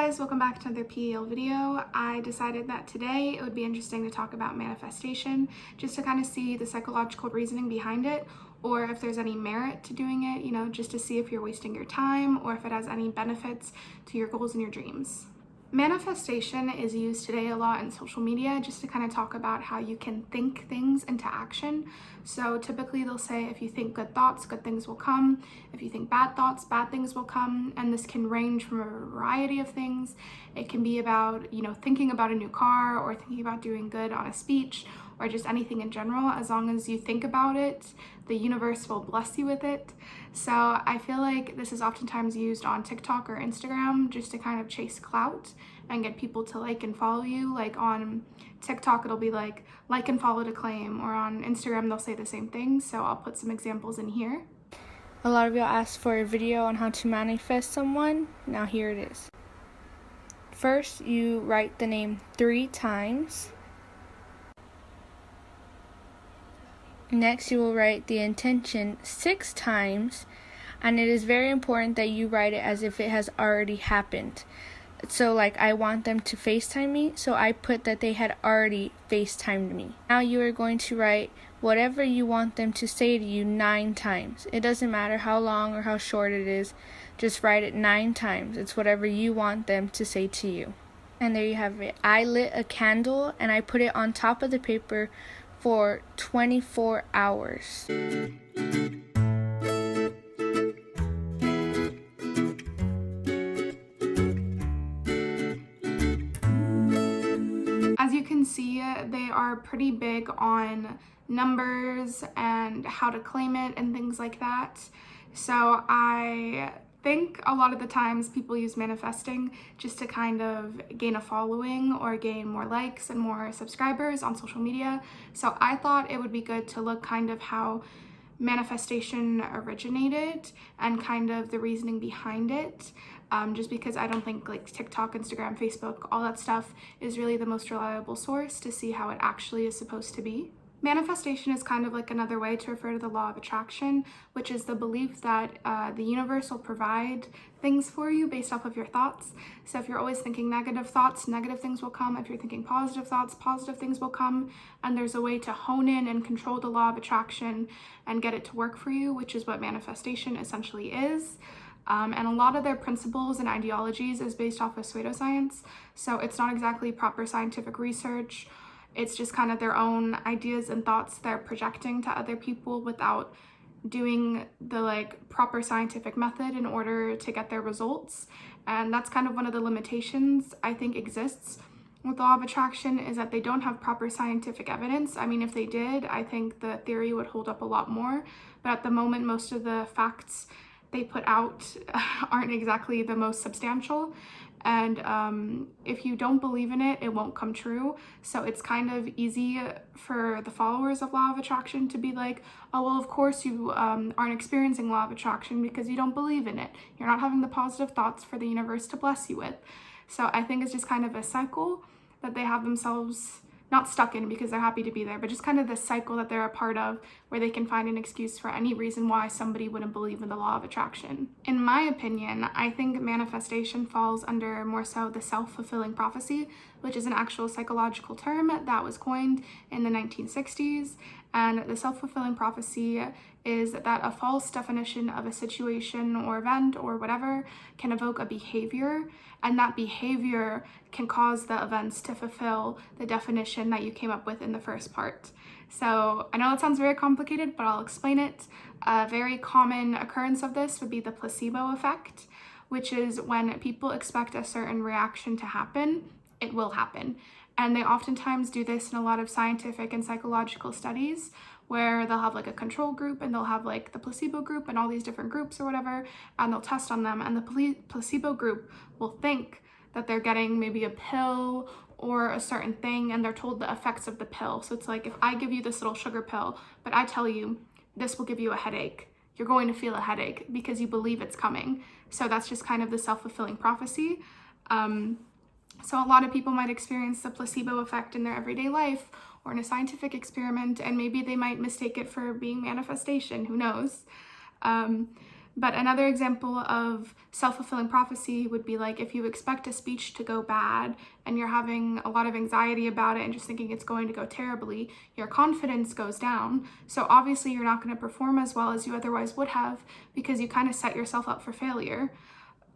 guys, welcome back to another PEL video. I decided that today it would be interesting to talk about manifestation, just to kind of see the psychological reasoning behind it, or if there's any merit to doing it, just to see if you're wasting your time or if it has any benefits to your goals and your dreams. Manifestation is used today a lot in social media just to kind of talk about how you can think things into action. So typically they'll say if you think good thoughts, good things will come. If you think bad thoughts, bad things will come. And this can range from a variety of things. It can be about, thinking about a new car or thinking about doing good on a speech or just anything in general. As long as you think about it, the universe will bless you with it. So I feel like this is oftentimes used on TikTok or Instagram just to kind of chase clout and get people to like and follow you. Like on TikTok, it'll be like and follow to claim, or on Instagram, they'll say the same thing. So I'll put some examples in here. A lot of y'all asked for a video on how to manifest someone. Now here it is. First, you write the name 3 times. Next, you will write the intention 6 times, and it is very important that you write it as if it has already happened. So like, I want them to FaceTime me, so I put that they had already FaceTimed me. Now you are going to write whatever you want them to say to you 9 times. It doesn't matter how long or how short it is, just write it 9 times. It's whatever you want them to say to you. And there you have it. I lit a candle and I put it on top of the paper for 24 hours. As you can see, they are pretty big on numbers and how to claim it and things like that. So I think a lot of the times people use manifesting just to kind of gain a following or gain more likes and more subscribers on social media. So I thought it would be good to look kind of how manifestation originated and kind of the reasoning behind it. Just because I don't think like TikTok, Instagram, Facebook, all that stuff is really the most reliable source to see how it actually is supposed to be. Manifestation is kind of like another way to refer to the law of attraction, which is the belief that the universe will provide things for you based off of your thoughts. So if you're always thinking negative thoughts, negative things will come. If you're thinking positive thoughts, positive things will come. And there's a way to hone in and control the law of attraction and get it to work for you, which is what manifestation essentially is. And a lot of their principles and ideologies is based off of pseudoscience. So it's not exactly proper scientific research. It's just kind of their own ideas and thoughts they're projecting to other people without doing the proper scientific method in order to get their results. And that's kind of one of the limitations I think exists with the law of attraction, is that they don't have proper scientific evidence. I mean, if they did, I think the theory would hold up a lot more. But at the moment, most of the facts they put out aren't exactly the most substantial. And if you don't believe in it, it won't come true. So it's kind of easy for the followers of law of attraction to be like, oh, well, of course you aren't experiencing law of attraction because you don't believe in it. You're not having the positive thoughts for the universe to bless you with. So I think it's just kind of a cycle that they have themselves not stuck in because they're happy to be there, but just kind of this cycle that they're a part of where they can find an excuse for any reason why somebody wouldn't believe in the law of attraction. In my opinion, I think manifestation falls under more so the self-fulfilling prophecy, which is an actual psychological term that was coined in the 1960s. And the self-fulfilling prophecy is that a false definition of a situation or event or whatever can evoke a behavior, and that behavior can cause the events to fulfill the definition that you came up with in the first part. So I know that sounds very complicated, but I'll explain it. A very common occurrence of this would be the placebo effect, which is when people expect a certain reaction to happen, it will happen. And they oftentimes do this in a lot of scientific and psychological studies where they'll have like a control group and they'll have like the placebo group and all these different groups or whatever, and they'll test on them, and the placebo group will think that they're getting maybe a pill or a certain thing, and they're told the effects of the pill. So it's like, if I give you this little sugar pill, but I tell you this will give you a headache, you're going to feel a headache because you believe it's coming. So that's just kind of the self-fulfilling prophecy. So a lot of people might experience the placebo effect in their everyday life or in a scientific experiment, and maybe they might mistake it for being manifestation, who knows? But another example of self-fulfilling prophecy would be like if you expect a speech to go bad and you're having a lot of anxiety about it and just thinking it's going to go terribly, your confidence goes down. So obviously you're not going to perform as well as you otherwise would have because you kind of set yourself up for failure.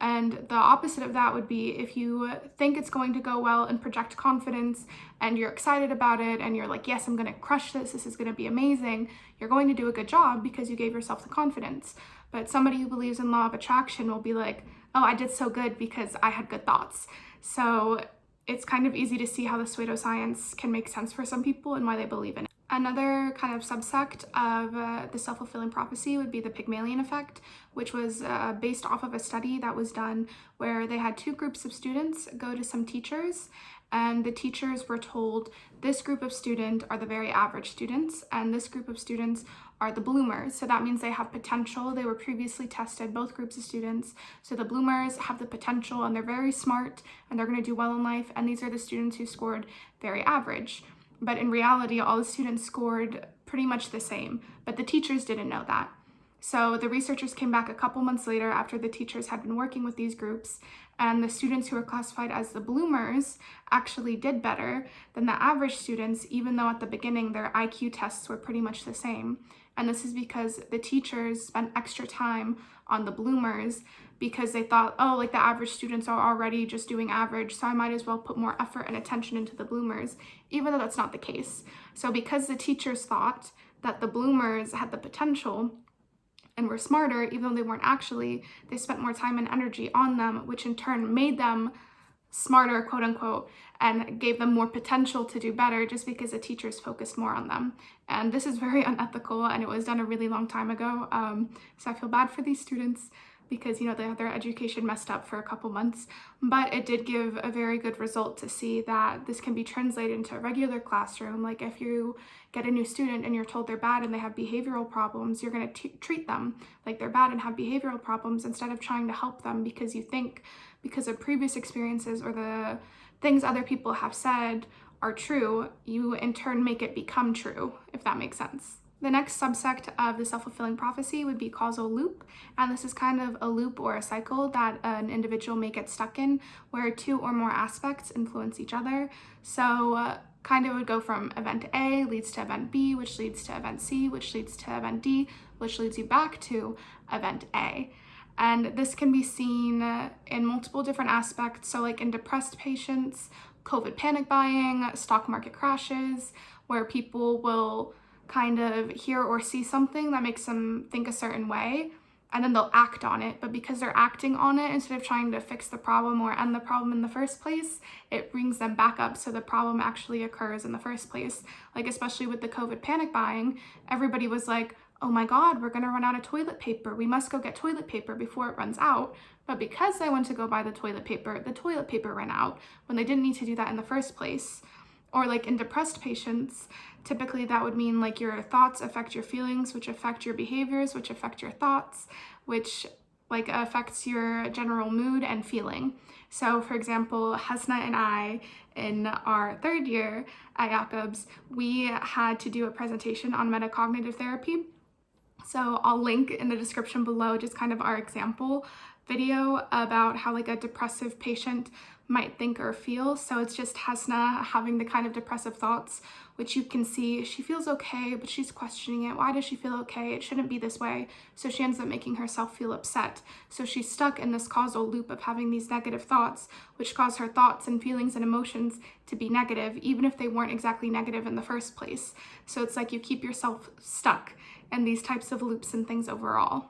And the opposite of that would be if you think it's going to go well and project confidence and you're excited about it and you're like, yes, I'm going to crush this. This is going to be amazing. You're going to do a good job because you gave yourself the confidence. But somebody who believes in law of attraction will be like, oh, I did so good because I had good thoughts. So it's kind of easy to see how the pseudoscience can make sense for some people and why they believe in it. Another kind of subsect of the self-fulfilling prophecy would be the Pygmalion Effect, which was based off of a study that was done where they had two groups of students go to some teachers, and the teachers were told this group of students are the very average students, and this group of students are the bloomers. So that means they have potential. They were previously tested, both groups of students. So the bloomers have the potential and they're very smart and they're going to do well in life, and these are the students who scored very average. But in reality, all the students scored pretty much the same, but the teachers didn't know that. So the researchers came back a couple months later after the teachers had been working with these groups, and the students who were classified as the bloomers actually did better than the average students, even though at the beginning their IQ tests were pretty much the same. And this is because the teachers spent extra time on the bloomers because they thought, oh, like the average students are already just doing average, so I might as well put more effort and attention into the bloomers, even though that's not the case. So because the teachers thought that the bloomers had the potential and were smarter, even though they weren't actually, they spent more time and energy on them, which in turn made them smarter, quote unquote, and gave them more potential to do better just because the teachers focused more on them. And this is very unethical, and it was done a really long time ago. So I feel bad for these students because, you know, they had their education messed up for a couple months, but it did give a very good result to see that this can be translated into a regular classroom. Like if you get a new student and you're told they're bad and they have behavioral problems, you're going to treat them like they're bad and have behavioral problems instead of trying to help them because you think because of previous experiences or the things other people have said are true, you in turn make it become true, if that makes sense. The next subsect of the self-fulfilling prophecy would be causal loop, and this is kind of a loop or a cycle that an individual may get stuck in where two or more aspects influence each other. So kind of would go from event A leads to event B, which leads to event C, which leads to event D, which leads you back to event A. And this can be seen in multiple different aspects. So like in depressed patients, COVID panic buying, stock market crashes, where people will kind of hear or see something that makes them think a certain way, and then they'll act on it. But because they're acting on it, instead of trying to fix the problem or end the problem in the first place, it brings them back up so the problem actually occurs in the first place. Like especially with the COVID panic buying, everybody was like, oh my God, we're gonna run out of toilet paper. We must go get toilet paper before it runs out. But because they went to go buy the toilet paper ran out when they didn't need to do that in the first place. Or like in depressed patients, typically that would mean like your thoughts affect your feelings, which affect your behaviors, which affect your thoughts, which like affects your general mood and feeling. So for example, Hasna and I, in our third year at Jacobs, we had to do a presentation on metacognitive therapy. So I'll link in the description below just kind of our example video about how like a depressive patient might think or feel. So it's just Hasna having the kind of depressive thoughts, which you can see she feels okay, but she's questioning it. Why does she feel okay? It shouldn't be this way. So she ends up making herself feel upset. So she's stuck in this causal loop of having these negative thoughts, which cause her thoughts and feelings and emotions to be negative, even if they weren't exactly negative in the first place. So it's like you keep yourself stuck in these types of loops and things overall.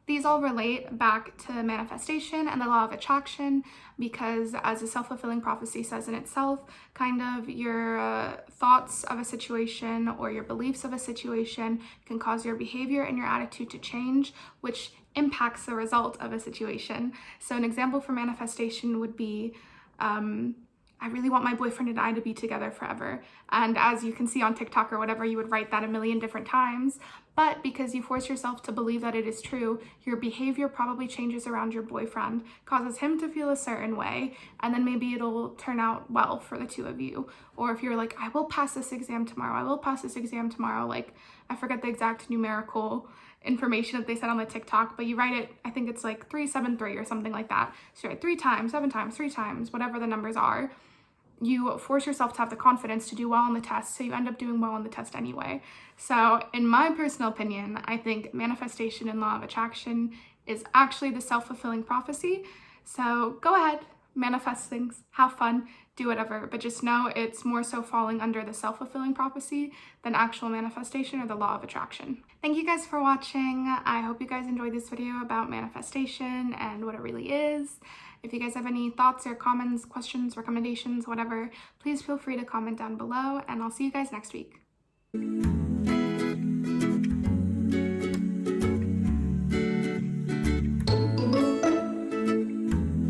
These all relate back to manifestation and the law of attraction because, as a self-fulfilling prophecy says in itself, kind of your thoughts of a situation or your beliefs of a situation can cause your behavior and your attitude to change, which impacts the result of a situation. So an example for manifestation would be, I really want my boyfriend and I to be together forever. And as you can see on TikTok or whatever, you would write that a million different times. But because you force yourself to believe that it is true, your behavior probably changes around your boyfriend, causes him to feel a certain way, and then maybe it'll turn out well for the two of you. Or if you're like, I will pass this exam tomorrow, I will pass this exam tomorrow, like I forget the exact numerical information that they said on the TikTok, but you write it, I think it's like 373 or something like that. So you write 3 times, 7 times, 3 times, whatever the numbers are. You force yourself to have the confidence to do well on the test, so you end up doing well on the test anyway. So in my personal opinion, I think manifestation and law of attraction is actually the self-fulfilling prophecy. So go ahead, manifest things, have fun, do whatever, but just know it's more so falling under the self-fulfilling prophecy than actual manifestation or the law of attraction. Thank you guys for watching. I hope you guys enjoyed this video about manifestation and what it really is. If you guys have any thoughts or comments, questions, recommendations, whatever, please feel free to comment down below, and I'll see you guys next week.